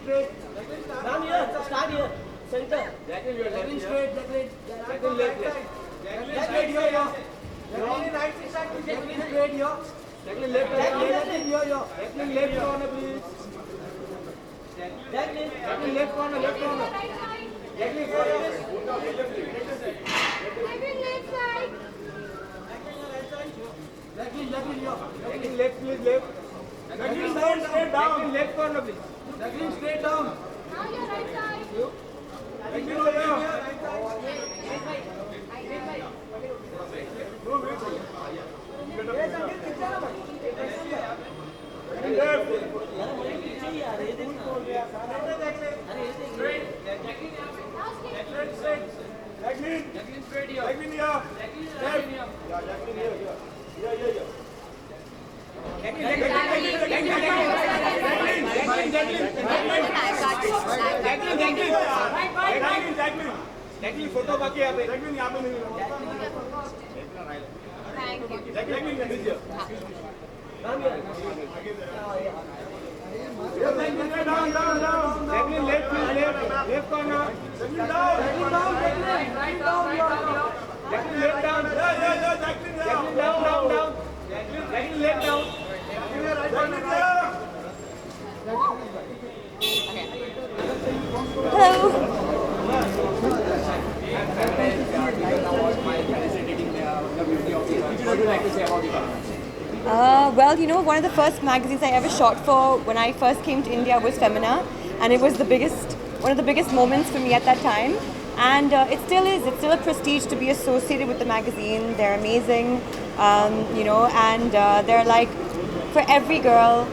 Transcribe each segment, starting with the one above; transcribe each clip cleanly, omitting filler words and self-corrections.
straight. Down here. Start here. Center. Jacqueline straight. Jacqueline left. Jacqueline here. Jacqueline right side. Jacqueline straight here. Jacqueline left. Jacqueline here. Jacqueline left corner, please. Jacqueline left corner. Jacqueline go here. Jacqueline left side. Jacqueline here. Jacqueline left, please, left. Jacqueline down, straight down. Jacqueline left corner, please. Jacqueline straight down. Now your right side. Jacqueline over here. Jacqueline straight here. Jacqueline here. Left. Yeah, Jacqueline here. Yeah. Jacqueline photo बाकी यहाँ पे. Jacqueline यहाँ पे नहीं. Thank you. Jacqueline can here. Down here. Down. Jacqueline left, please, left corner. Jacqueline down. Right down. Jacqueline left down. Yeah. Jacqueline Jacqueline down. Jacqueline left down. Well, you know, one of the first magazines I ever shot for when I first came to India was Femina, and it was one of the biggest moments for me at that time. And it still is. It's still a prestige to be associated with the magazine. They're amazing, and they're like for every girl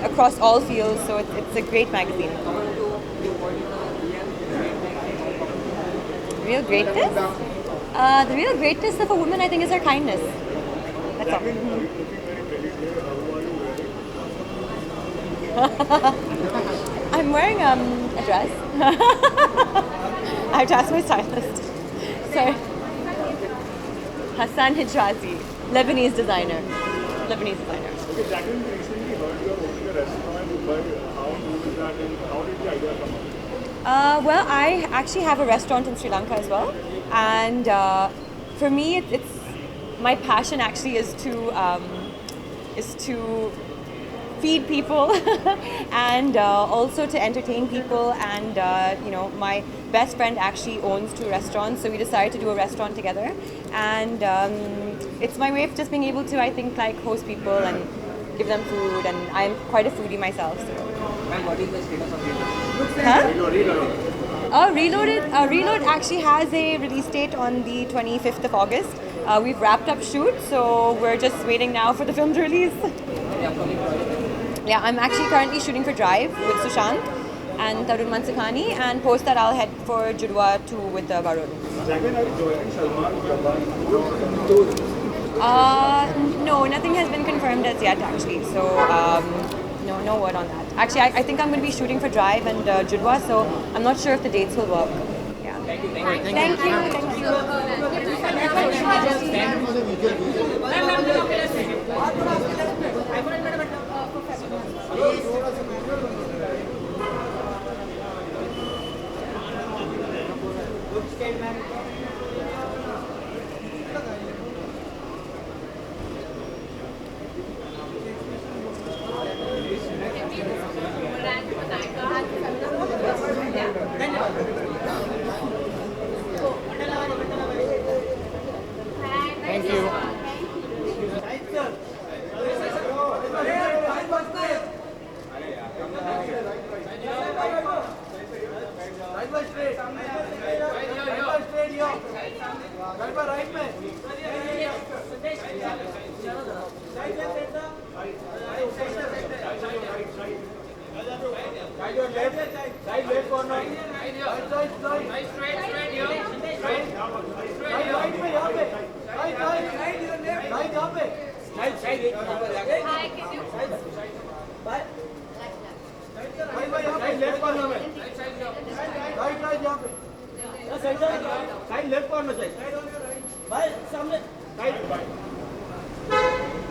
across all fields. So it's a great magazine. Real greatness? The real greatness of a woman, I think, is her kindness. That's all. I'm wearing a dress. I have to ask my stylist. Sorry. Hassan Hijrazi, Lebanese designer. Okay, Jacqueline, recently heard you are opening a restaurant in Dubai. How new is that and how did the idea come up? Well, I actually have a restaurant in Sri Lanka as well, and for me, it's my passion actually is to feed people and also to entertain people. And my best friend actually owns 2 restaurants, so we decided to do a restaurant together. And it's my way of just being able to, I think, like host people and give them food. And I'm quite a foodie myself. So. And what is the status of it? Huh? Reloaded. Reload actually has a release date on the 25th of August. We've wrapped up shoot, so we're just waiting now for the film to release. Yeah, I'm actually currently shooting for Drive with Sushant and Tarun Mansukhani, and post that I'll head for Judwa 2 with Varun. Jacqueline, are you joining Salman? No, nothing has been confirmed as yet actually, so no word on that. Actually, I think I'm going to be shooting for Drive and Judwa, so I'm not sure if the dates will work. Yeah. Thank you. Thank you. Side left corner. Right straight here. Right में यहाँ पे. Right यहाँ पे. Side. Hi, can you? Right left corner में. Right यहाँ पे. Side left corner side. Bye, सामने.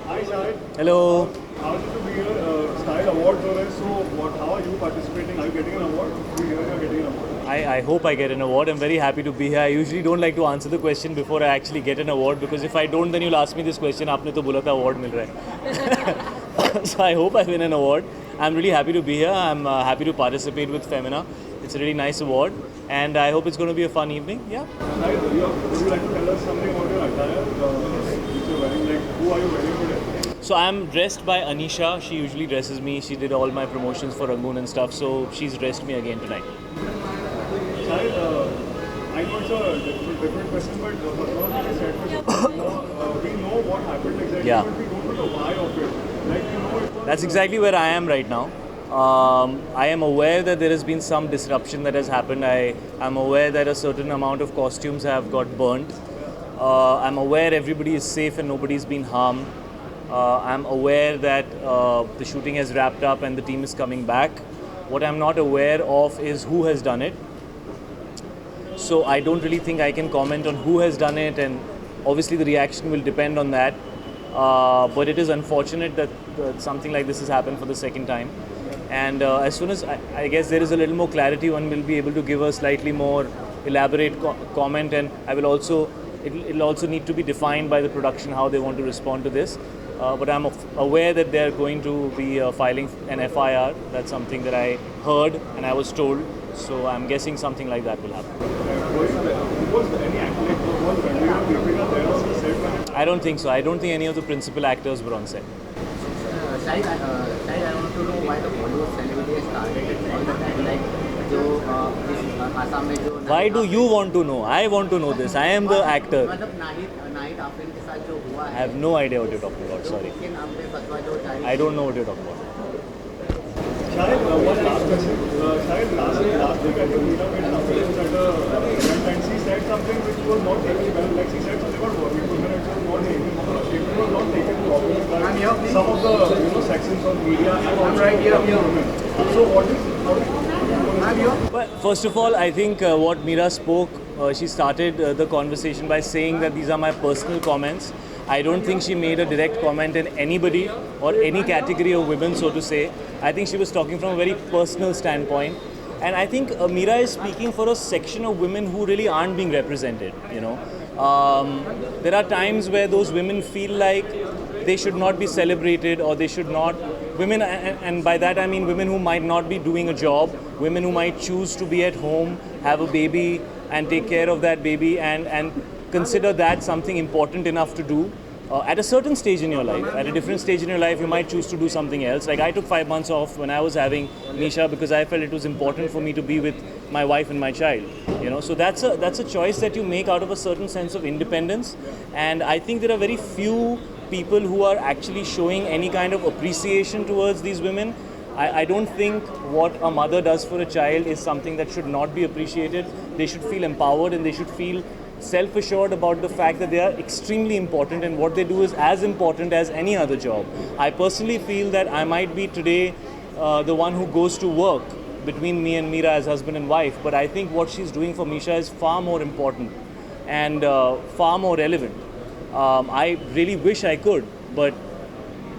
Hi, Shahid. Hello. How did you be Style Award for outdoor race. So how are you participating? Are you getting an award? We hear you're getting an award. I hope I get an award. I'm very happy to be here. I usually don't like to answer the question before I actually get an award, because if I don't, then you'll ask me this question. आपने तो बोला था award मिल रहा है. So I hope I win an award. I'm really happy to be here. I'm happy to participate with Femina. It's a really nice award, and I hope it's going to be a fun evening. Yeah. Would you like to tell us something about your attire? Which you're wearing? Like, who are you wearing today? So I'm dressed by Anisha. She usually dresses me. She did all my promotions for Rangoon and stuff. So she's dressed me again tonight. Shahid, I know it's a different question, but we know what happened exactly, Yeah. but we don't know the why of it. Like, you know, it was That's exactly where I am right now. I am aware that there has been some disruption that has happened. I am aware that a certain amount of costumes have got burnt. I'm aware everybody is safe and nobody's been harmed. I'm aware that the shooting has wrapped up and the team is coming back. What I'm not aware of is who has done it. So I don't really think I can comment on who has done it, and obviously the reaction will depend on that. But it is unfortunate that something like this has happened for the second time. And as soon as I guess there is a little more clarity, one will be able to give a slightly more elaborate comment, and I will also it'll also need to be defined by the production how they want to respond to this. But I'm aware that they're going to be filing an FIR. That's something that I heard and I was told. So I'm guessing something like that will happen. was any actor was Ranveer and Deepika there on the set when it I don't think so. I don't think any of the principal actors were on set. Shahid, I want to know why the Bollywood celebrity has targeted all the time, like जो इस आसाम में जो Why do you want to know? I want to know this. I am the actor. मतलब नाहिद आफरीन के साथ जो हुआ I है have no idea what you're talking about. Sorry. के नाम पे फतवा जो जारी I don't know what you're talking about. Shahid, one last question. Shahid, last week I think Meera made an appearance at a event and she said something which was not taken well. Like she said something about working women, it was not taken. It was not taken properly by some of the sections of media and also women. So what is Well, first of all, I think what Meera spoke, she started the conversation by saying that these are my personal comments. I don't think she made a direct comment in anybody or any category of women, so to say. I think she was talking from a very personal standpoint. And I think Meera is speaking for a section of women who really aren't being represented, you know. There are times where those women feel like they should not be celebrated, or they should not, women, and by that I mean women who might not be doing a job, women who might choose to be at home, have a baby and take care of that baby and consider that something important enough to do. At a certain stage in your life, at a different stage in your life, you might choose to do something else. Like I took 5 months off when I was having Nisha because I felt it was important for me to be with my wife and my child. You know, so that's a choice that you make out of a certain sense of independence. And I think there are very few people who are actually showing any kind of appreciation towards these women. I don't think what a mother does for a child is something that should not be appreciated. They should feel empowered and they should feel self-assured about the fact that they are extremely important and what they do is as important as any other job. I personally feel that I might be today the one who goes to work between me and Meera as husband and wife, but I think what she's doing for Misha is far more important and far more relevant. I really wish I could, but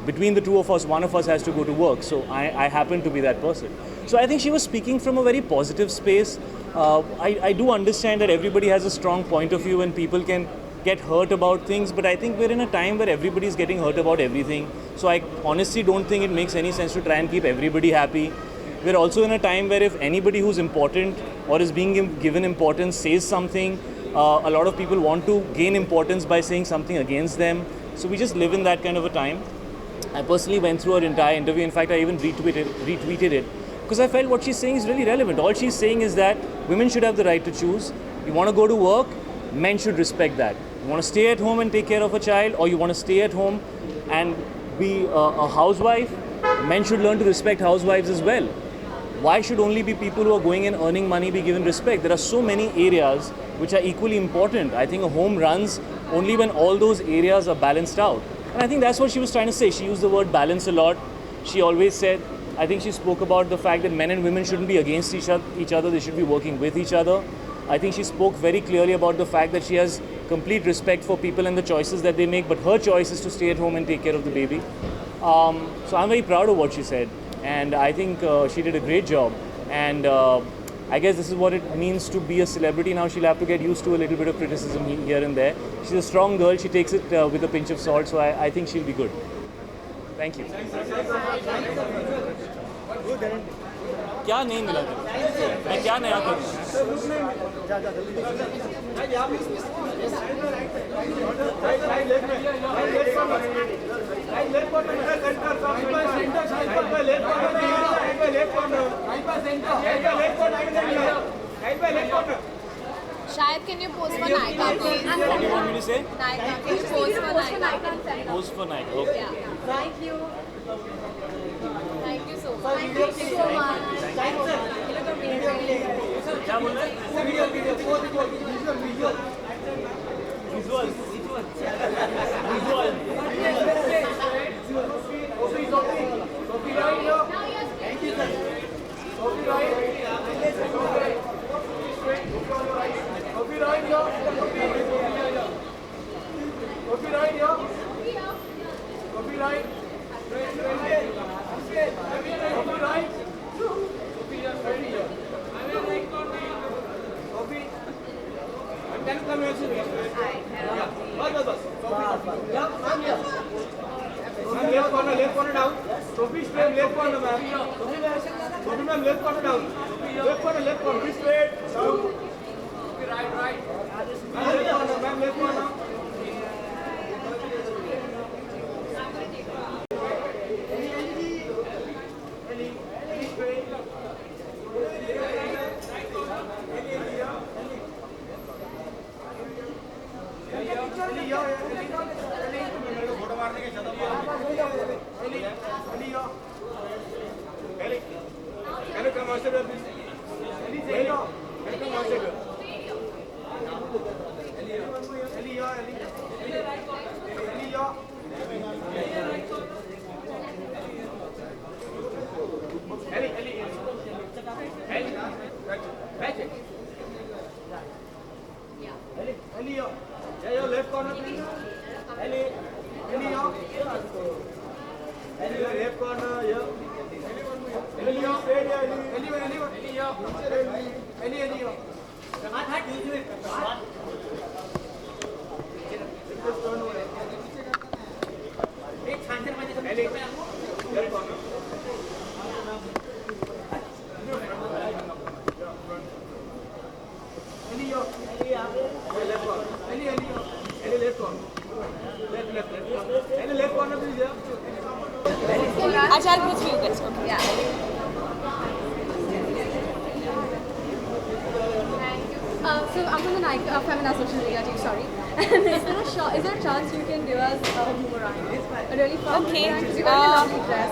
between the two of us, one of us has to go to work, so I happen to be that person. So I think she was speaking from a very positive space. I do understand that everybody has a strong point of view and people can get hurt about things, but I think we're in a time where everybody is getting hurt about everything. So I honestly don't think it makes any sense to try and keep everybody happy. We're also in a time where if anybody who's important or is being given importance says something, a lot of people want to gain importance by saying something against them. So we just live in that kind of a time. I personally went through her entire interview. In fact, I even retweeted it because I felt what she's saying is really relevant. All she's saying is that women should have the right to choose. You want to go to work, men should respect that. You want to stay at home and take care of a child, or you want to stay at home and be a housewife, men should learn to respect housewives as well. Why should only be people who are going and earning money be given respect? There are so many areas which are equally important. I think a home runs only when all those areas are balanced out. And I think that's what she was trying to say. She used the word balance a lot. She always said, I think she spoke about the fact that men and women shouldn't be against each other, they should be working with each other. I think she spoke very clearly about the fact that she has complete respect for people and the choices that they make, but her choice is to stay at home and take care of the baby. So I'm very proud of what she said. and I think she did a great job. And I guess this is what it means to be a celebrity now. She'll have to get used to a little bit of criticism here and there. She's a strong girl. She takes it with a pinch of salt, so I think she'll be good. Thank you. क्या नहीं मिला था? मैं क्या नया करूँ? Shahid, can you pose for Nykaa, please? What do you want me to say? Nykaa, can you pose for Nykaa? Pose for Nike. Okay. Yeah. Thank you. Thank you so much. Thank you so much. You look amazing. क्या बोल रहे हैं? Left corner down. Sophie straight, left corner, ma'am. Sophie ma'am, left corner down. Left corner, left corner. Sophie straight, down. Right. Left corner, ma'am, left corner. Can you come on, sir, please? Can you come on, sir? Yeah, left corner, please. Left corner, yeah. I'll go through this. Okay. Yeah. So I'm from the Nike Femina social media team. Sorry. And is there a chance you can give us a boomerang? A really fun Okay. boomerang? Because you wear a lovely dress.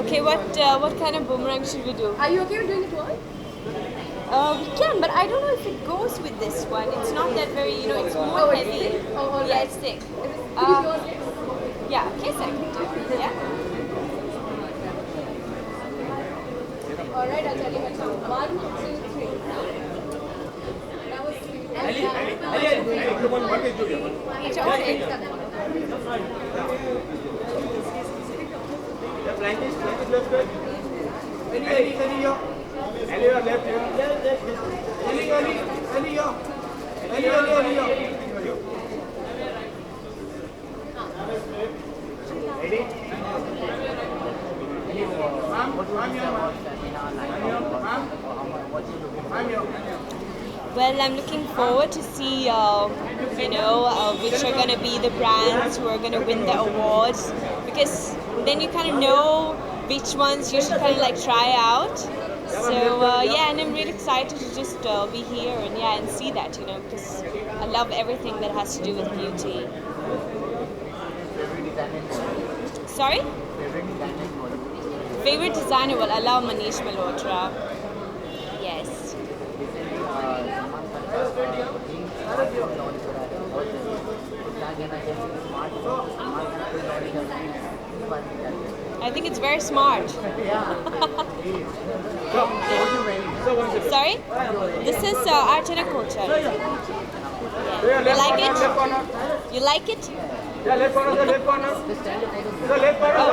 Okay, what kind of boomerang should we do? Are you okay with doing it all? We can, but I don't know if it goes with this one. It's not that very, it's more it's heavy. thick? Oh, all yeah, right. it's thick. Could you show us this? Yeah, okay, so I can do it. Yeah. Alright, I'll tell you my count. 1, 2, 3. That was sweet. Well, I'm looking forward to see, which are going to be the brands who are going to win the awards, because then you kind of know which ones you should kind of like try out. So and I'm really excited to just be here and see that, because I love everything that has to do with beauty. Sorry? Favorite designer? Well, I love Manish Malhotra. Yes. I think it's very smart. Sorry? This is Archana Kochar. Yeah. You like it? You like it? Yeah, left corner, left corner. The left corner.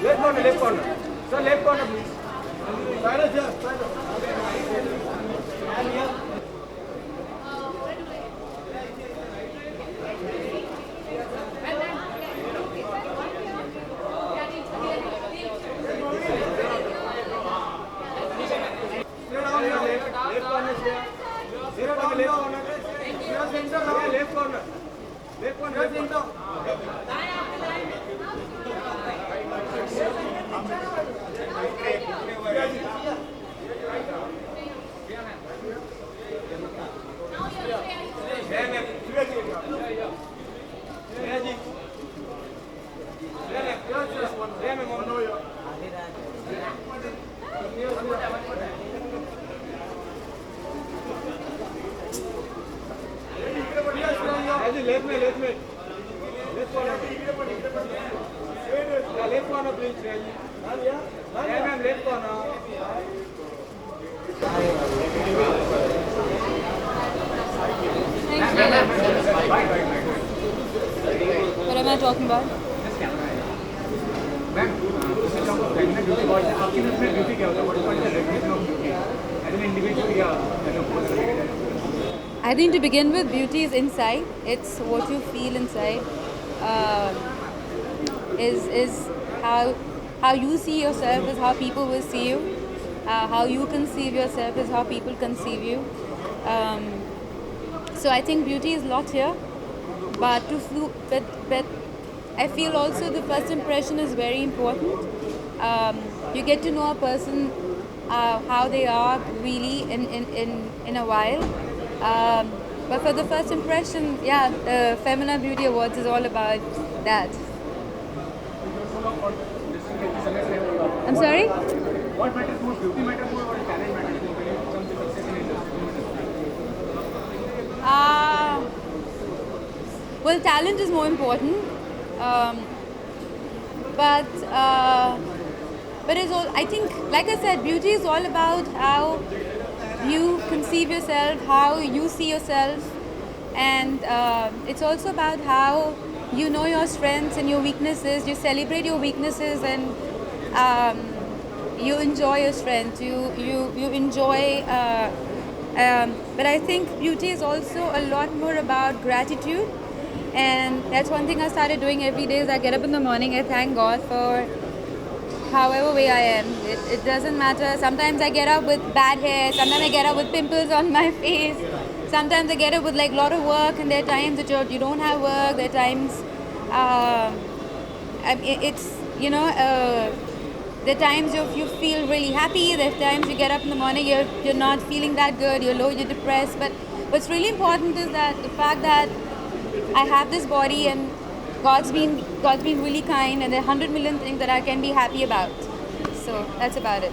Left corner, left corner. Sir, left corner, please. Cyrus, here. Cyrus. And here. Sit down here. Left corner, here. Sit down, left corner. Here, center, now. Left corner. Left corner, left center. Left में left corner yeah, left corner please yeah ma'am left corner What am I talking about? Ma'am pregnant duty boy आपकी नजर में duty क्या होता है what is the definition of duty as an individual या I think to begin with, beauty is inside. It's what you feel inside. Is how you see yourself is how people will see you. How you conceive yourself is how people conceive you. So I think beauty is a lot here, but I feel also the first impression is very important. You get to know a person how they are really in a while. But for the first impression, yeah, the Femina Beauty Awards is all about that. I'm sorry? What matters more, beauty matters more or talent matters more when it comes to success in industry? Well, talent is more important. But it's all, I think, like I said, beauty is all about how you conceive yourself, how you see yourself, and it's also about how you know your strengths and your weaknesses. You celebrate your weaknesses and you enjoy your strengths. You enjoy. But I think beauty is also a lot more about gratitude, and that's one thing I started doing every day. Is I get up in the morning, I thank God for however way I am. It doesn't matter. Sometimes I get up with bad hair, sometimes I get up with pimples on my face, sometimes I get up with like a lot of work, and there are times that you don't have work, there are times it's, you know, there are times you feel really happy, there are times you get up in the morning, you're not feeling that good, you're low, you're depressed, but what's really important is that the fact that I have this body and God's been really kind, and there are 100 million things that I can be happy about. So that's about it.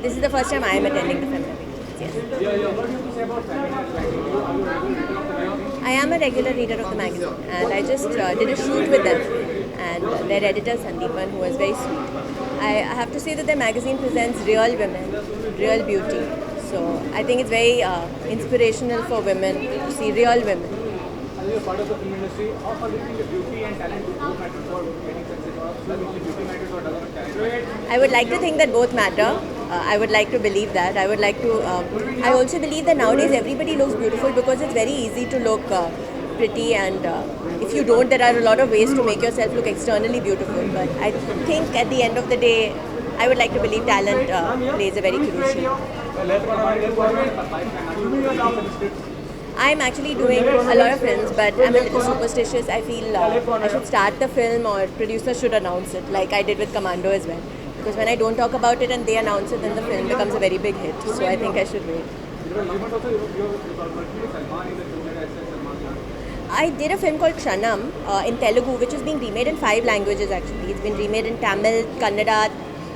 This is the first time I am attending the Femina Beauty Awards, yes. I am a regular reader of the magazine, and I just did a shoot with them, and their editor Sandeepan, who was very sweet. I have to say that their magazine presents real women, real beauty. So I think it's very inspirational for women to see real women. as you're part of the film industry, how far do you think the beauty and talent both matter for getting success, or does only beauty matters or does only talent? I would like to think that both matter. I would like to believe that. I would like to. I also believe that nowadays everybody looks beautiful because it's very easy to look pretty, and if you don't, there are a lot of ways to make yourself look externally beautiful. But I think at the end of the day, I would like to believe talent plays a very crucial. I'm actually doing a lot of films, but I'm a little superstitious. I feel I should start the film or producer should announce it, like I did with Commando as well. Because when I don't talk about it and they announce it, then the film becomes a very big hit. So I think I should wait. I did a film called Kshanam in Telugu, which is being remade in 5 languages actually. It's been remade in Tamil, Kannada,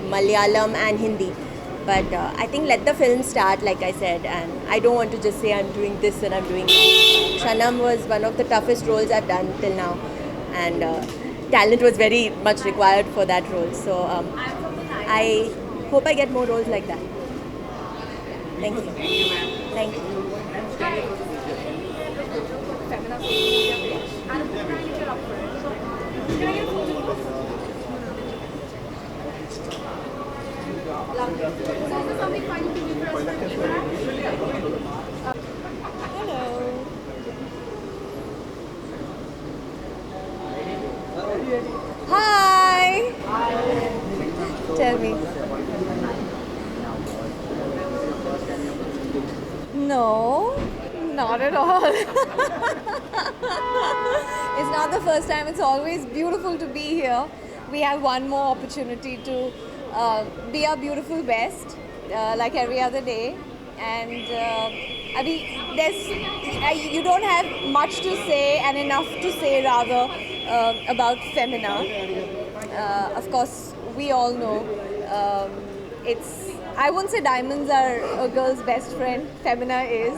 Malayalam and Hindi. But I think let the film start, like I said, and I don't want to just say I'm doing this and I'm doing that. Kshanam was one of the toughest roles I've done till now, and talent was very much required for that role. So I hope I get more roles like that. Thank you. Thank you. Femina social media page, and a book brand if you're up for it. So, can I get a photo? Lovely. So, is there something fun you can do for us for Instagram? Hello. Hi. Tell me. No, not at all. It's not the first time. It's always beautiful to be here. We have one more opportunity to be our beautiful best, like every other day. And I mean, you don't have much to say and enough to say rather about Femina. Of course, we all know I won't say diamonds are a girl's best friend. Femina is.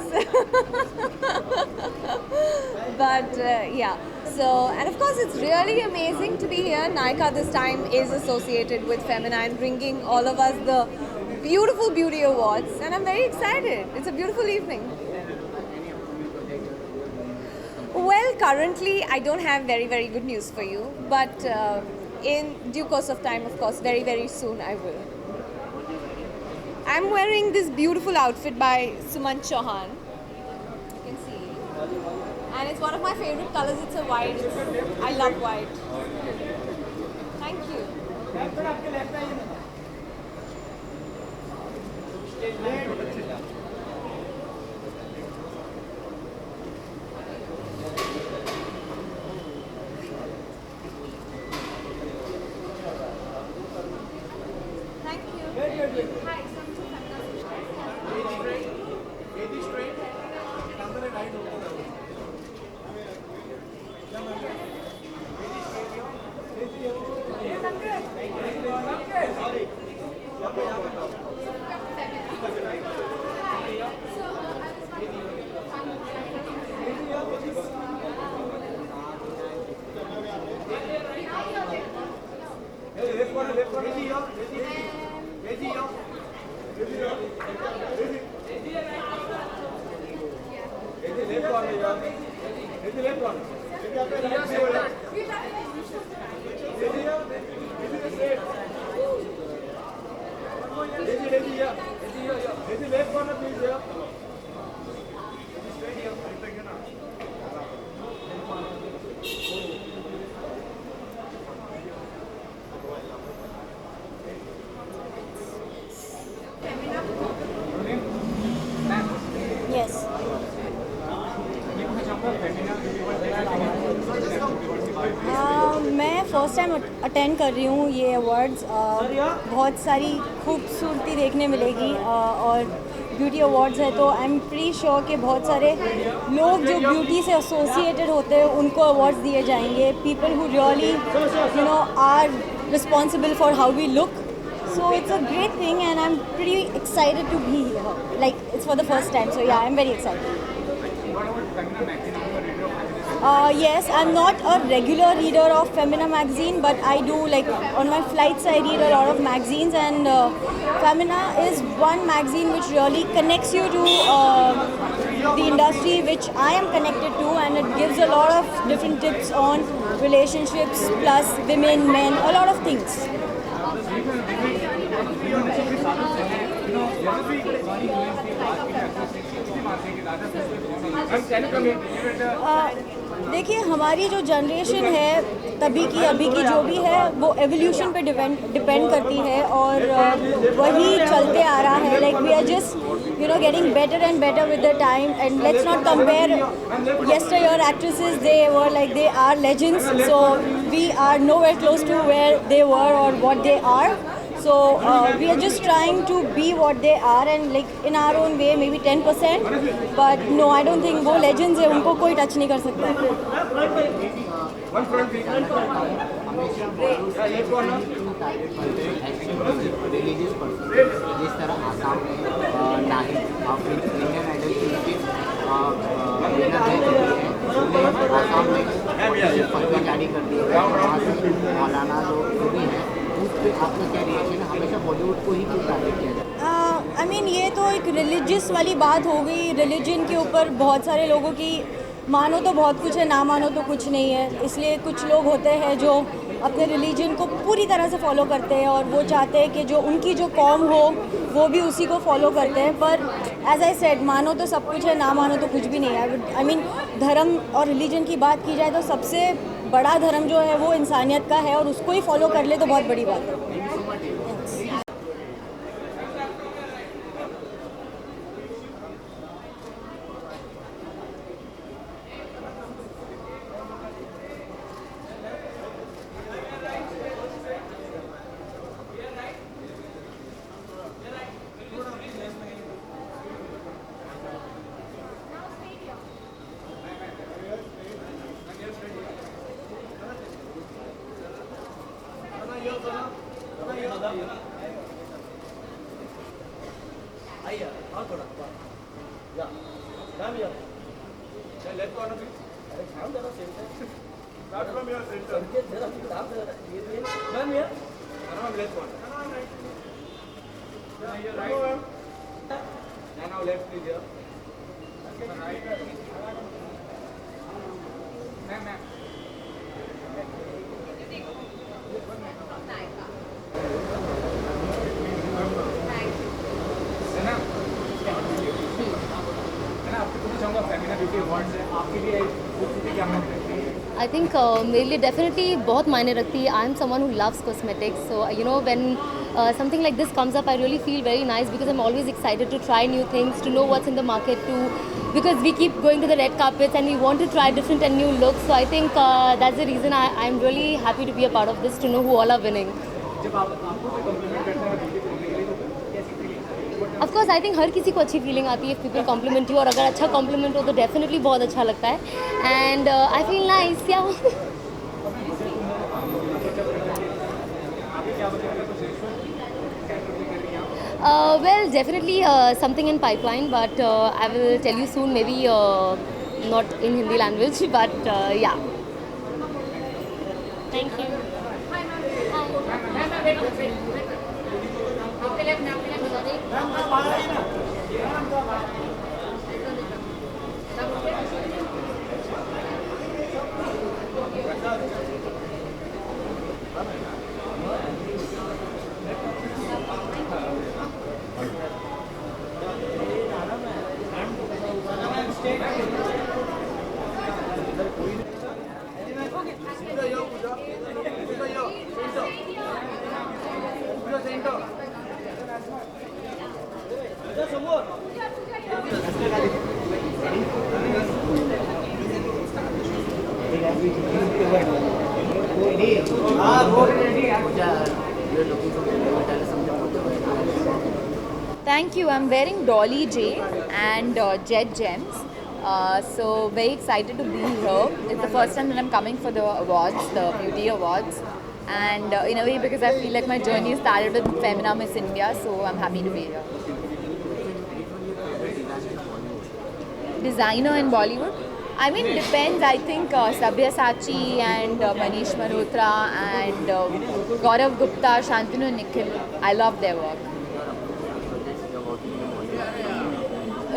But yeah. So, and of course, it's really amazing to be here. Nykaa this time is associated with Femina and bringing all of us the beautiful beauty awards. And I'm very excited. It's a beautiful evening. Well, currently, I don't have very good news for you. But in due course of time, of course, very soon I will. I'm wearing this beautiful outfit by Sumant Chauhan. You can see. And it's one of my favorite colors. It's a white. I love white. Thank you. Thank you. Hi, so I'm from Femina. Yes. मैं first time attend कर रही हूँ ये awards. बहुत सारी खूबसूरती देखने मिलेगी और ब्यूटी अवार्ड्स है तो आई एम प्री श्योर कि बहुत सारे लोग जो ब्यूटी से एसोसिएटेड होते हैं उनको अवार्ड्स दिए जाएंगे. People who really are responsible for how we look. So it's a great thing and I'm pretty excited to be here. Like it's for the first time, so yeah, I'm very excited. Yes, I'm not a regular reader of Femina magazine, but I do, like on my flights I read a lot of magazines, and Femina is one magazine which really connects you to the industry which I am connected to, and it gives a lot of different tips on relationships plus women, men, a lot of things. देखिए, हमारी जो generation है तभी की अभी की जो भी है वो एवोल्यूशन पे डिपेंड करती है, और वही चलते आ रहा है. Like we are just getting better and better with the time, and let's not compare yesteryear actresses. They were like, they are legends, so we are nowhere close to where they were or what they are. So we are just trying to be what they are, and like in our own way, maybe 10%. But no, I don't think वो legends है, उनको कोई touch नहीं कर सकता. Religious person जिस तरह आसाम में नहीं इंडियन आइडल की आसाम में फतवा जारी कर दी है, वहाँ से मौलाना जो भी है उस पर आपका क्या रिएक्शन है? हमेशा बॉलीवुड को ही क्यों टारगेट किया जाता है? आई मीन ये तो एक रिलीजियस वाली बात हो गई. रिलीजन के ऊपर बहुत सारे लोगों की मानो तो बहुत कुछ है, ना मानो तो कुछ नहीं है. इसलिए कुछ लोग होते हैं जो अपने रिलीजन को पूरी तरह से फॉलो करते हैं और वो चाहते हैं कि जो उनकी जो कौम हो वो भी उसी को फॉलो करते हैं. पर एज आई सेड, मानो तो सब कुछ है, ना मानो तो कुछ भी नहीं है. आई मीन धर्म और रिलीजन की बात की जाए तो सबसे बड़ा धर्म जो है वो इंसानियत का है, और उसको ही फॉलो कर ले तो बहुत बड़ी बात है. I think मेरे लिए definitely बहुत मायने रखती है. I am someone who loves cosmetics, so when something like this comes up, I really feel very nice because I'm always excited to try new things, to know what's in the market too, because we keep going to the red carpets and we want to try different and new looks. So I think that's the reason I'm really happy to be a part of this, to know who all are winning. Of course, I think हर किसी को अच्छी feeling आती है if people compliment you, और अगर अच्छा compliment हो तो definitely बहुत अच्छा लगता है. And I feel nice, yeah. Well, definitely something in pipeline, but I will tell you soon, maybe not in Hindi language, but yeah. Thank you. Thank you. I'm wearing Dolly J and Jet Gems. So very excited to be here. It's the first time that I'm coming for the awards, the beauty awards. And in a way, because I feel like my journey started with Femina Miss India, so I'm happy to be here. Designer in Bollywood? I mean, depends. I think Sabyasachi and Manish Malhotra and Gaurav Gupta, Shantanu Nikhil, I love their work.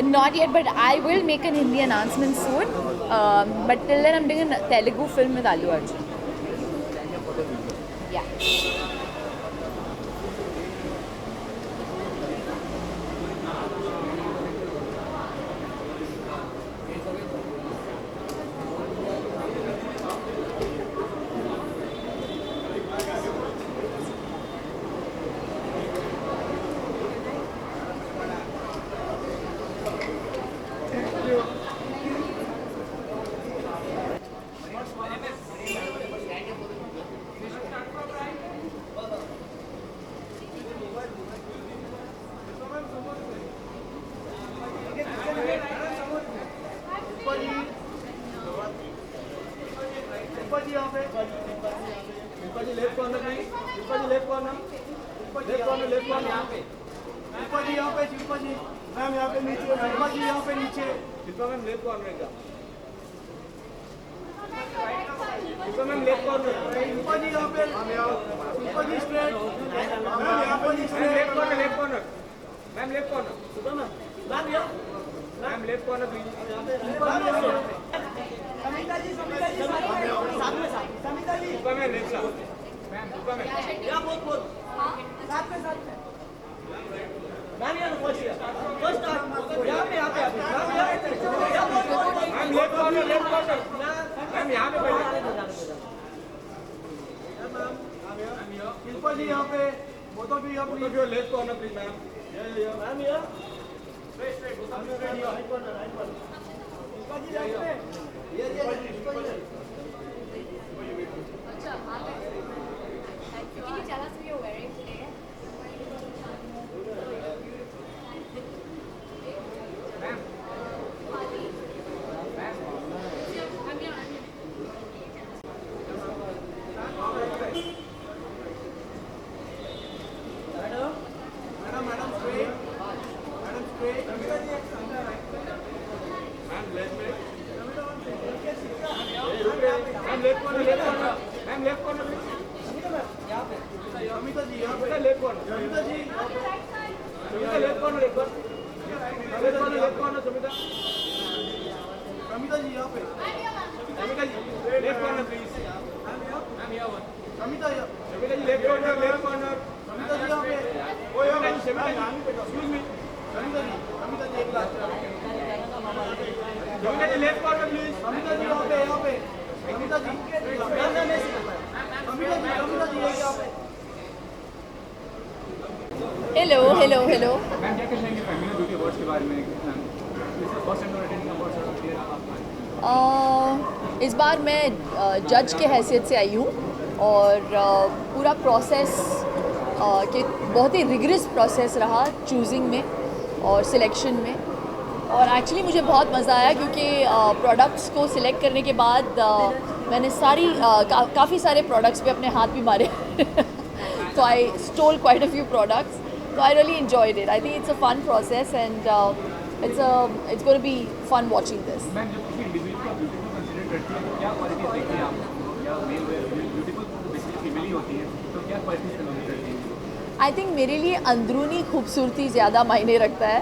Not yet, but I will make an Hindi announcement soon. But till then, I'm doing a Telugu film with Allu Arjun. Yeah. Ma'am यहाँ पे नीचे, शिल्पा जी यहाँ पे नीचे, Shilpa ma'am left corner का, Shilpa ma'am left corner, Shilpa ji यहाँ पे, Shilpa ji straight, ma'am यहाँ पे straight, left corner, ma'am left corner, Shilpa ma'am यहाँ, ma'am left corner please, Shilpa ji यहाँ पे, समिता जी साथ में Samita ji, Shilpa ma'am left side, ma'am Shilpa ma'am, यहाँ बहुत साथ में मैम यहाँ फर्स्ट यहाँ पे मैम लेफ्ट कॉर्नर मैम यहाँ पे शिल्पा जी यहाँ पे both of you left corner please ma'am ma'am यहाँ शिल्पा जी यहाँ पे अच्छा आ गए can you tell us what you're wearing today? Hello ma'am क्या कहना है फेमिना ब्यूटी अवार्ड्स के बारे में फर्स्ट टाइम अटेंडिंग अवार्ड्स इस बार मैं जज के हैसियत से आई हूँ और पूरा प्रोसेस के बहुत ही रिगरस प्रोसेस रहा चूजिंग में और सिलेक्शन में और एक्चुअली मुझे बहुत मज़ा आया क्योंकि प्रोडक्ट्स को सिलेक्ट करने के बाद मैंने काफ़ी सारे प्रोडक्ट्स पे अपने हाथ भी मारे तो I stole quite a few products so I really enjoyed it. I think it's a fun process and it's going to be fun watching this. Ma'am जब किसी इंडिविजुअल को ब्यूटीफुल कंसीडर करती है तो क्या क्वालिटीज देखती हैं आप या मेल ब्यूटीफुल बेसिकली फीमेल ही होती है तो क्या क्वालिटीज कंसीडर करती हैं? I think मेरे लिए अंदरूनी खूबसूरती ज़्यादा मायने रखता है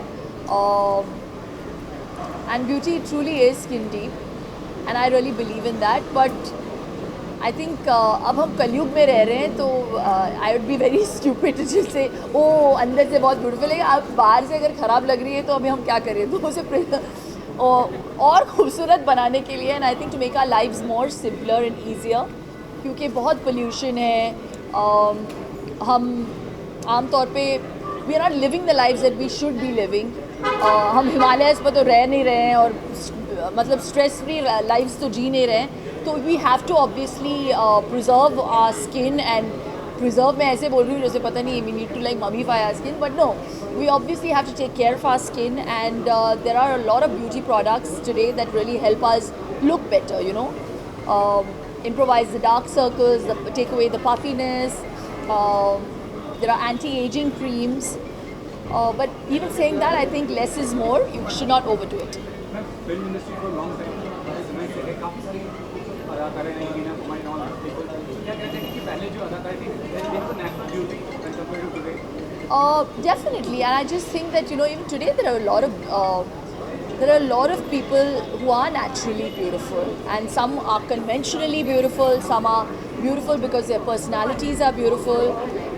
and beauty truly is skin deep and I really believe in that but I think अब हम कलयुग में रह रहे हैं तो I would be very stupid जिससे ओ अंदर से बहुत ब्यूटीफुल है अब बाहर से अगर ख़राब लग रही है तो अभी हम क्या करें तो उसे और खूबसूरत बनाने के लिए and I think to make our lives more simpler and easier क्योंकि बहुत पोल्यूशन है हम आमतौर पे we are not living the lives that we should be living हम हिमालयस पर तो रह नहीं रहे हैं और मतलब स्ट्रेस फ्री लाइव्स तो जी नहीं रहे हैं तो we have to obviously preserve our skin and preserve मैं ऐसे बोल रही हूँ जैसे पता नहीं we need to like mummify our skin but no we obviously have to take care of our skin and there are a lot of beauty products today that really help us look better you know improvise the dark circles, take away the puffiness. There are anti-aging creams. But even saying that, I think less is more. You should not overdo it. Film industry को long time काफ़ी सारी अदाकारें हैं मीना कुमारी और क्या कहते हैं कि पहले जो अदाकारी थी they have a natural beauty as compared to today Definitely, and I just think that even today there are a lot of there are a lot of people who are naturally beautiful, and some are conventionally beautiful, some are beautiful because their personalities are beautiful.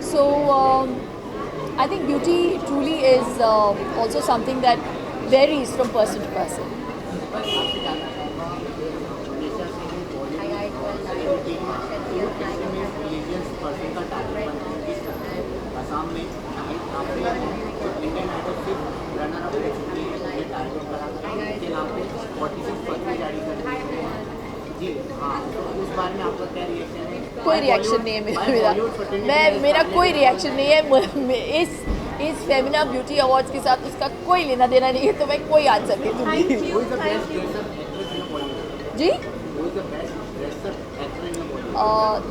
So I think beauty truly is also something that varies from person to person. कोई reaction नहीं है मेरा कोई reaction नहीं है इस Femina beauty awards के साथ उसका कोई लेना देना नहीं है, तो मैं कोई आंसर नहीं दूंगी। जी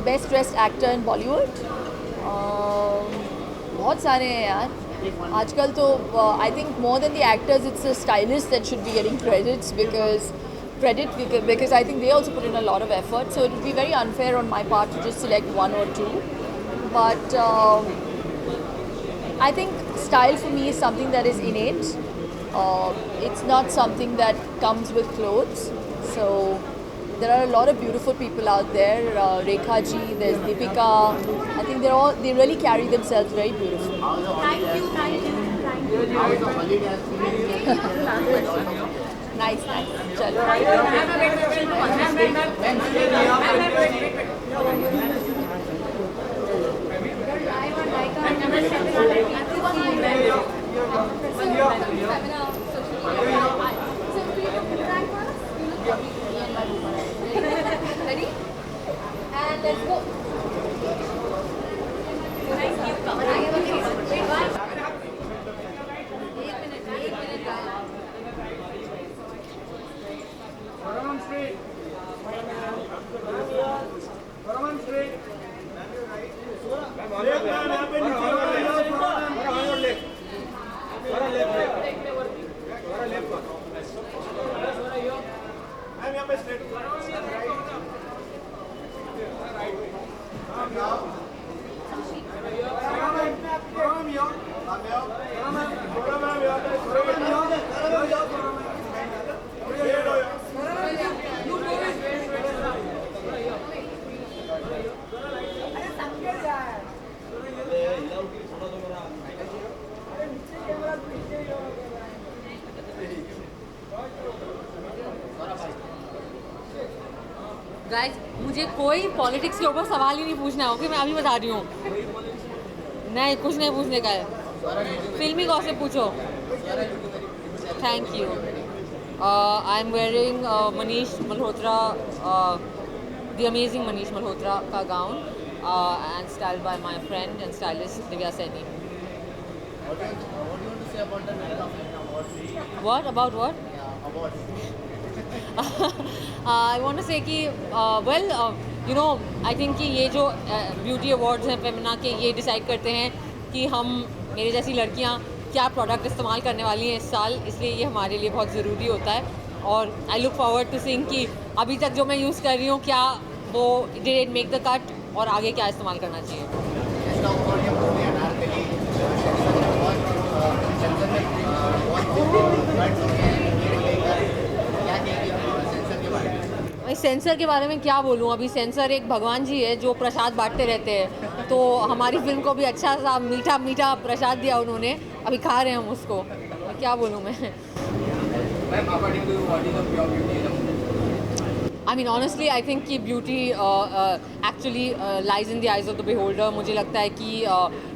best dressed actor in Bollywood बहुत सारे हैं यार आजकल तो। I think more than the actors it's the stylist that should be getting credit because I think they also put in a lot of effort, so it would be very unfair on my part to just select one or two. But I think style for me is something that is innate. It's not something that comes with clothes. So there are a lot of beautiful people out there. Rekha ji, there's Deepika. I think they really carry themselves very beautifully. Thank you. Nice. चलो Ready? And let's go. Guys मुझे कोई politics के ऊपर सवाल ही नहीं पूछना है, okay? मैं अभी बता रही हूँ, नहीं कुछ नहीं पूछने का है। फिल्मी गॉसिप पूछो। Thank you. I am wearing Manish Malhotra, the amazing Manish Malhotra का gown and style by my friend and stylist Divya Saini. What about what? I want to say कि I think कि ये जो ब्यूटी अवार्ड्स हैं फेमिना के, ये डिसाइड करते हैं कि हम मेरे जैसी लड़कियाँ क्या प्रोडक्ट इस्तेमाल करने वाली हैं इस साल, इसलिए ये हमारे लिए बहुत ज़रूरी होता है। और I look forward to seeing कि अभी तक जो मैं यूज़ कर रही हूँ क्या वो did it make the cut और आगे क्या इस्तेमाल करना चाहिए। सेंसर के बारे में क्या बोलूँ, अभी सेंसर एक भगवान जी है जो प्रसाद बांटते रहते हैं, तो हमारी फिल्म को भी अच्छा सा मीठा मीठा प्रसाद दिया उन्होंने, अभी खा रहे हैं हम उसको, क्या बोलूँ मैं। I mean honestly I think कि beauty actually lies in the eyes of the beholder। मुझे लगता है कि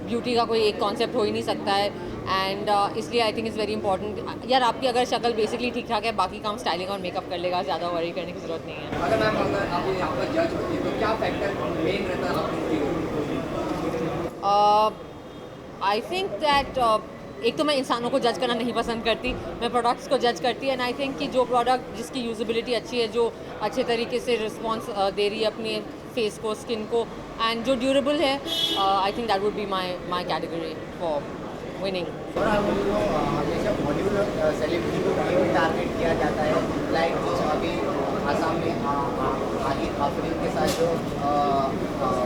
beauty का कोई एक कॉन्सेप्ट हो ही नहीं सकता है, एंड इसलिए I think is very important. यार आपकी अगर शक्ल बेसिकली ठीक ठाक है, बाकी काम स्टाइलिंग और मेकअप कर लेगा, ज़्यादा वरी करने की ज़रूरत नहीं है। अगर मैम आप यहाँ पर जज होती है तो क्या फैक्टर मेन रहता है आपकी? आई थिंक दैट एक तो मैं इंसानों को जज करना नहीं पसंद करती, मैं प्रोडक्ट्स को जज करती, एंड आई थिंक कि जो प्रोडक्ट जिसकी यूजेबिलिटी अच्छी है, जो अच्छे तरीके से रिस्पॉन्स दे रही है अपने फेस को, स्किन को, एंड जो ड्यूरेबल है, I think that would be my category for winning. हमेशा बॉलीवुड सेलिब्रिटी को टारगेट किया जाता है, लाइक जो अभी आसाम में आगे आफरीन के साथ जो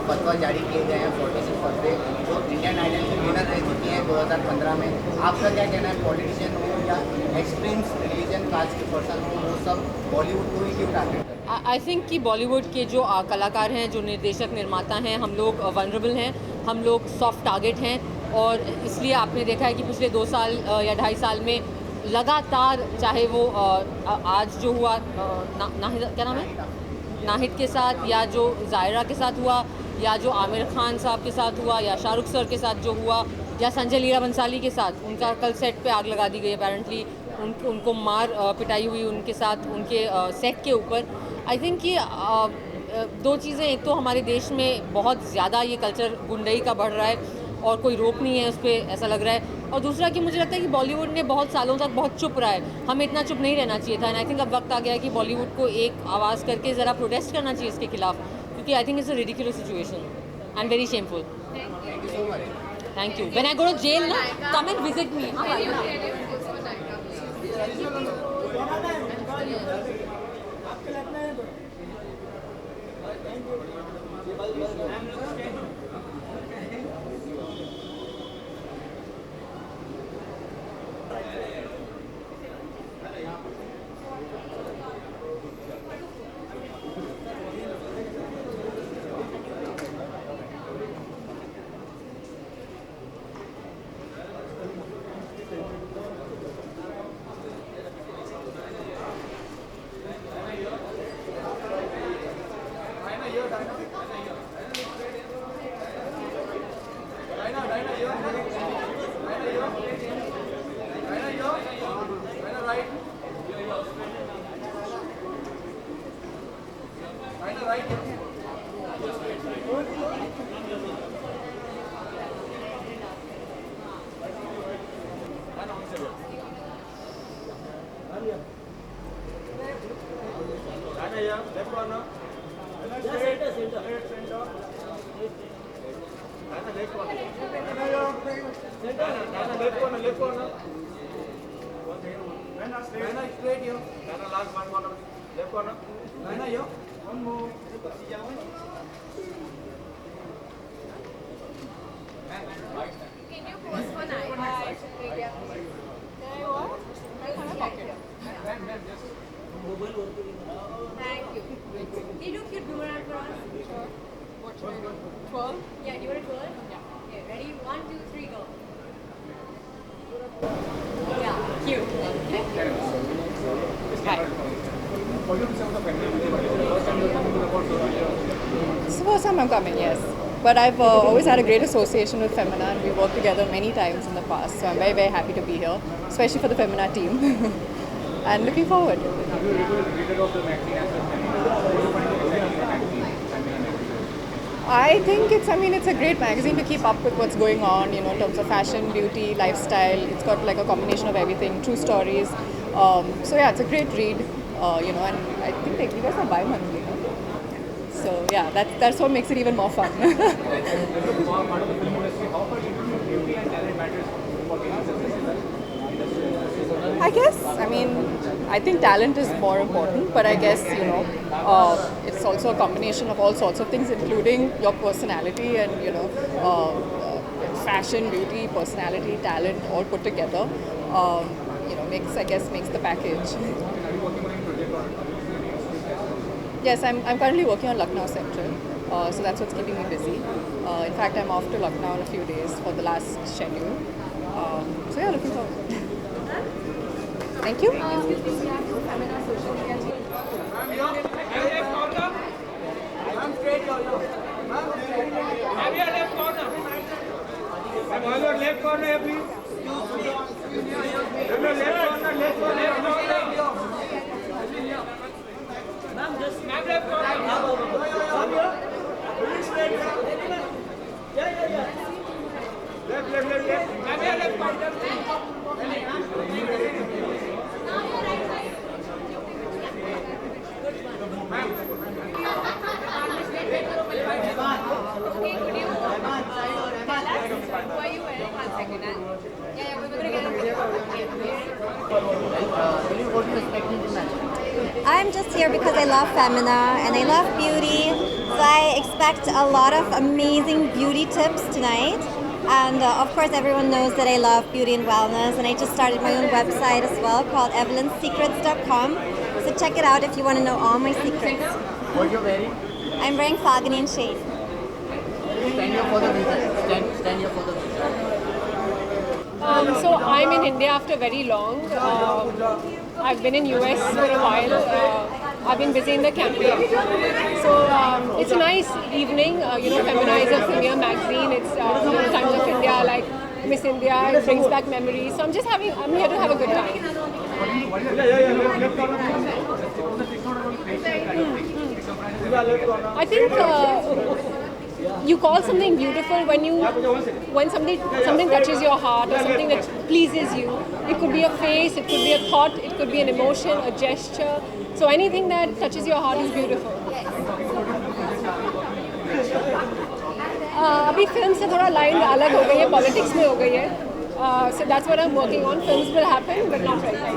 फतवा जारी किए गए हैं 46 फतवे, जो इंडियन आइडल की विनर रह चुकी हैं 2015 में। आपका क्या कहना है, पॉलिटिशियन हो या एक्सट्रीम्स रिलीजन कास्ट के पर्सन हो, वो सब बॉलीवुड को ही क्यों टारगेट करते हैं? आई थिंक कि बॉलीवुड के जो कलाकार हैं, जो निर्देशक निर्माता हैं, हम लोग वनरेबल हैं, हम लोग सॉफ्ट टारगेट हैं। और इसलिए आपने देखा है कि पिछले 2 साल या 2.5 साल में लगातार, चाहे वो आज जो हुआ नाहिद, क्या नाम है, नाहिद के साथ, या जो जायरा के साथ हुआ, या जो आमिर खान साहब के साथ हुआ, या शाहरुख सर के साथ जो हुआ, या संजय लीला बंसाली के साथ, उनका कल सेट पे आग लगा दी गई अपेरेंटली, उनको मार पिटाई हुई उनके साथ, उनके सेट के ऊपर। आई थिंक कि 2 चीज़ें, एक तो हमारे देश में बहुत ज़्यादा ये कल्चर गुंडई का बढ़ रहा है और कोई रोक नहीं है उस पर, ऐसा लग रहा है। और दूसरा कि मुझे लगता है कि बॉलीवुड ने बहुत सालों तक बहुत चुप रहा है, हमें इतना चुप नहीं रहना चाहिए था। एंड आई थिंक अब वक्त आ गया है कि बॉलीवुड को एक आवाज़ करके ज़रा प्रोटेस्ट करना चाहिए इसके खिलाफ, क्योंकि I think it's a ridiculous situation and very shameful. Thank you. When I go to jail ना, come and visit me. It's the first time I'm coming, yes. But I've always had a great association with Femina, and we've worked together many times in the past. So I'm very, very happy to be here, especially for the Femina team. And looking forward. I think it's a great magazine to keep up with what's going on, in terms of fashion, beauty, lifestyle. It's got like a combination of everything, true stories. So yeah, it's a great read, and I think they give us a bi-monthly. So yeah, that's what makes it even more fun. I guess, I think talent is more important, but I guess, it's also a combination of all sorts of things, including your personality and, fashion, beauty, personality, talent, all put together, makes the package. Yes, I'm currently working on Lucknow Central, so that's what's keeping me busy. In fact, I'm off to Lucknow in a few days for the last schedule. So yeah, looking forward. Thank you. Left corner, please. Left corner. Ma'am, left corner. I'm just here because I love Femina and I love beauty, so I expect a lot of amazing beauty tips tonight. And of course, everyone knows that I love beauty and wellness, and I just started my own website as well called evelynsecrets.com. So check it out if you want to know all my secrets. What you're wearing? I'm wearing Fagani and Shade. Stand here for the vision. Stand here for the vision. So I'm in India after very long. I've been in US for a while. I've been busy in the campaign. So it's a nice evening. Femina is a premier magazine. It's Times of India, like Miss India. It brings back memories. So I'm here to have a good time. I think you call something beautiful when something touches your heart or something that pleases you. It could be a face, it could be a thought, it could be an emotion, a gesture. So anything that touches your heart is beautiful. अभी film से थोड़ा line अलग हो गई है, politics में हो गई है. So that's what I'm working on. Films will happen, but not right now.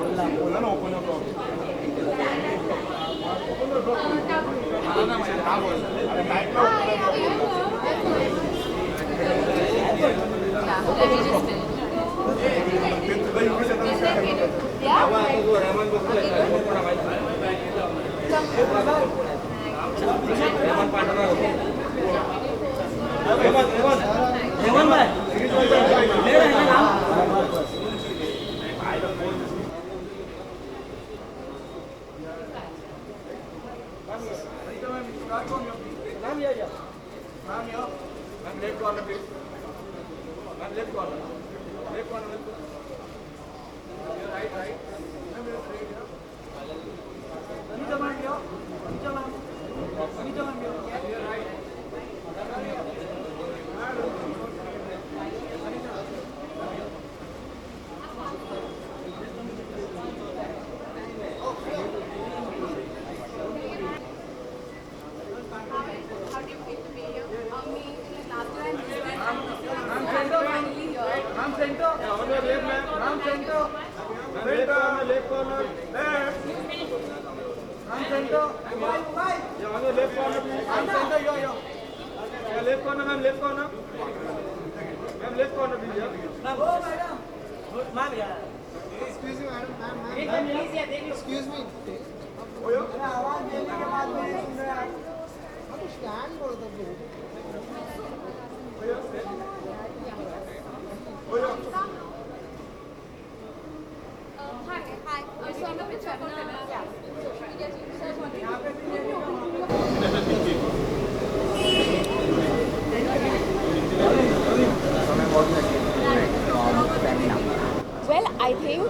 Well, I think,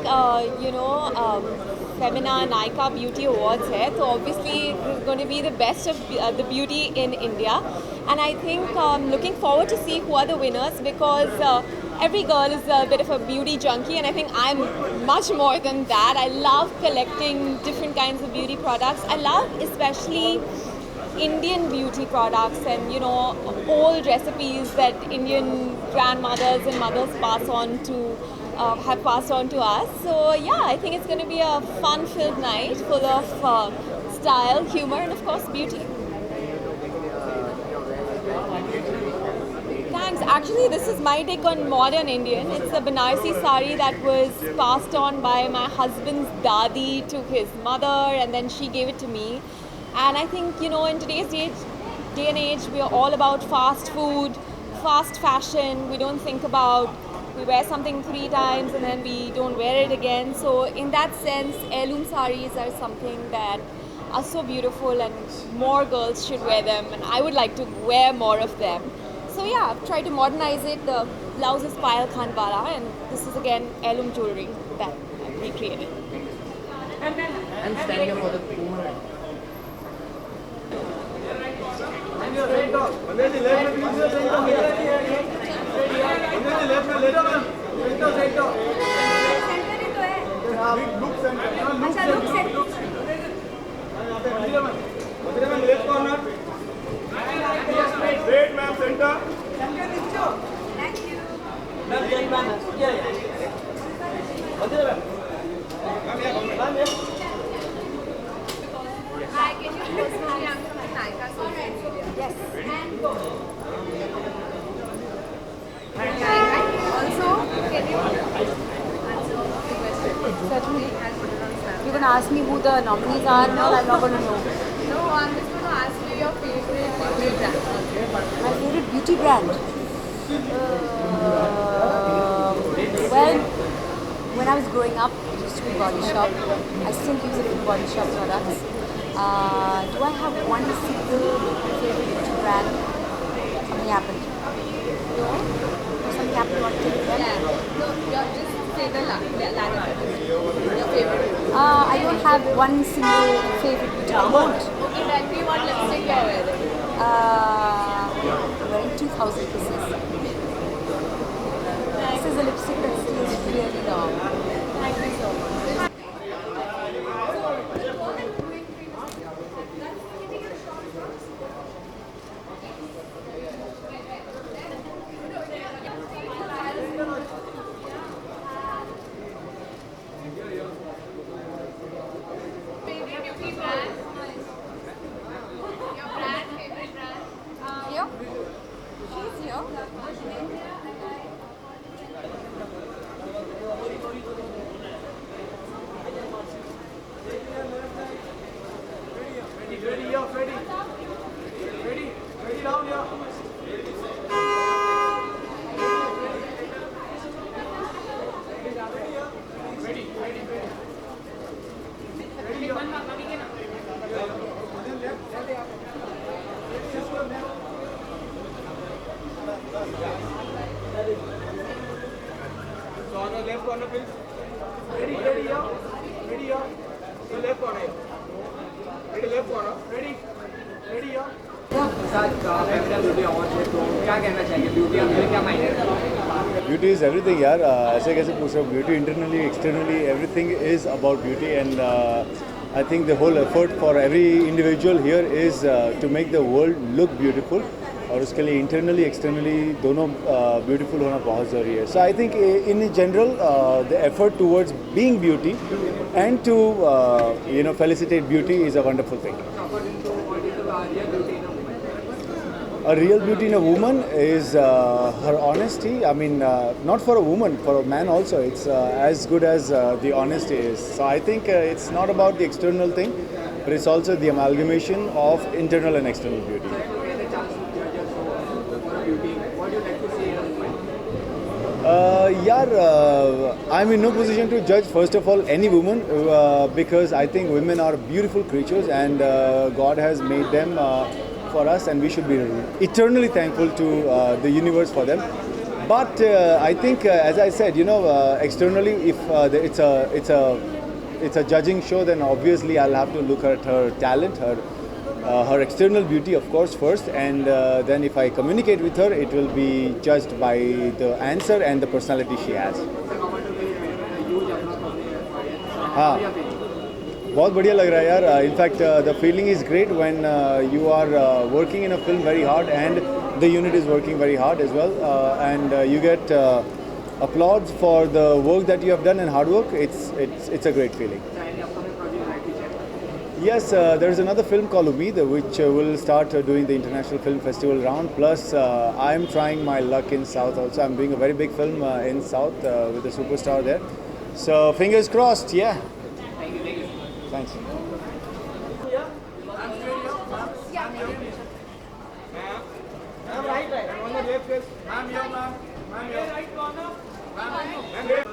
Femina Nykaa Beauty Awards है, so obviously it's going to be the best of the beauty in India. And I think looking forward to see who are the winners, because every girl is a bit of a beauty junkie, and I think I'm much more than that. I love collecting different kinds of beauty products. I love especially Indian beauty products and old recipes that Indian grandmothers and mothers have passed on to us. So yeah, I think it's going to be a fun-filled night full of style, humor, and of course beauty. Thanks. Actually, this is my take on modern Indian. It's a Banarsi sari that was passed on by my husband's dadi to his mother, and then she gave it to me. And I think, in today's day and age, we are all about fast food, fast fashion. We don't think about, we wear something 3 times and then we don't wear it again. So in that sense, heirloom saris are something that are so beautiful, and more girls should wear them, and I would like to wear more of them. So yeah, I've tried to modernize it. The blouse is Payal Khanwala, and this is again heirloom jewelry that I've recreated. And stand here for the woman. Straight, ma'am, center. Hi, can you personally answer the Nykaa social media? Yes. And go. also, can you answer the question? Certainly. I'll put it on Snap. You're going to ask me who the nominees are? No, I'm not going to know. No, I'm just going to ask you your favorite beauty brand. My favorite beauty brand? Well, when I was growing up, it used to be Body Shop. I still use a few Body Shop products. Do I have one single favorite beauty brand? Something happened. Something happened on TV. Yeah. No, just say the ladder. Your favorite. I don't have one single favorite beauty brand. Okay, tell me what lipstick you're wearing. Wearing 2000 pieces. This is a lipstick that stays really long. Thank you so much. Here? She's here. Ready down here. So on the left corner, please. Ready here. Ready here. So left corner here. Ready left corner. Ready here. Femina beauty award है तो क्या कहना चाहिए beauty आपके क्या मायने रखती है? Beauty is everything, यार. ऐसे कैसे पूछ रहे हो? Beauty internally, externally, everything is about beauty, and I think the whole effort for every individual here is to make the world look beautiful. और उसके लिए internally, externally दोनों beautiful होना बहुत ज़रूरी है. So I think in general the effort towards being beauty and to felicitate beauty is a wonderful thing. A real beauty in a woman is her honesty. I mean, not for a woman, for a man also. It's as good as the honesty is. So I think it's not about the external thing, but it's also the amalgamation of internal and external beauty. I'm in no position to judge, first of all, any woman because I think women are beautiful creatures and God has made them for us, and we should be eternally thankful to the universe for them. But I think, as I said, externally, if it's a judging show, then obviously I'll have to look at her talent, her external beauty, of course, first, and then if I communicate with her, it will be judged by the answer and the personality she has. हाँ, बहुत बढ़िया लग रहा है यार. In fact, the feeling is great when you are working in a film very hard and the unit is working very hard as well, and you get applause for the work that you have done and hard work. It's a great feeling. Yes, there is another film called Umeed, which will start doing the International Film Festival round. Plus, I am trying my luck in South also. I'm doing a very big film in South with a superstar there. So, fingers crossed, yeah. Thanks. Ma'am, right. On the left, yes. Ma'am, here, ma'am. Ma'am, here. Right corner. Ma'am, here.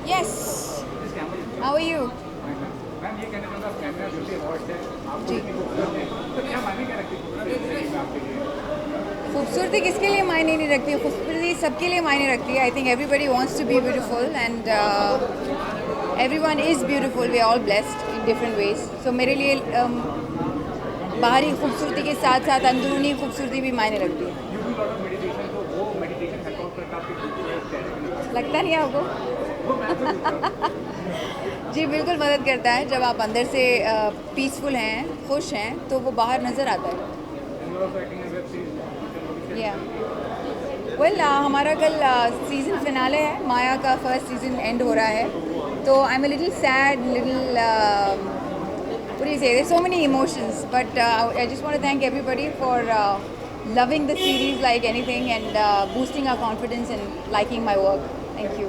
Yes. How are you? Ma'am ये कहने लगा Femina beauty award है आपको तो क्या मायने क्या रखती है? खूबसूरती किसके लिए मायने नहीं रखती है? खूबसूरती सबके लिए मायने रखती है. I think everybody wants to be beautiful and everyone is beautiful. We are all blessed in different ways. So मेरे लिए बाहरी खूबसूरती के साथ साथ अंदरूनी खूबसूरती भी मायने रखती है. लगता नहीं है आपको? जी बिल्कुल मदद करता है। जब आप अंदर से पीसफुल हैं, खुश हैं, तो वो बाहर नज़र आता है। वेल हमारा कल सीज़न फिनाले है, माया का फर्स्ट सीज़न एंड हो रहा है, तो I am a little sad, little what do you say, there's so many emotions, but I just want to thank everybody for loving the series like anything and boosting our confidence and liking my work. Thank you.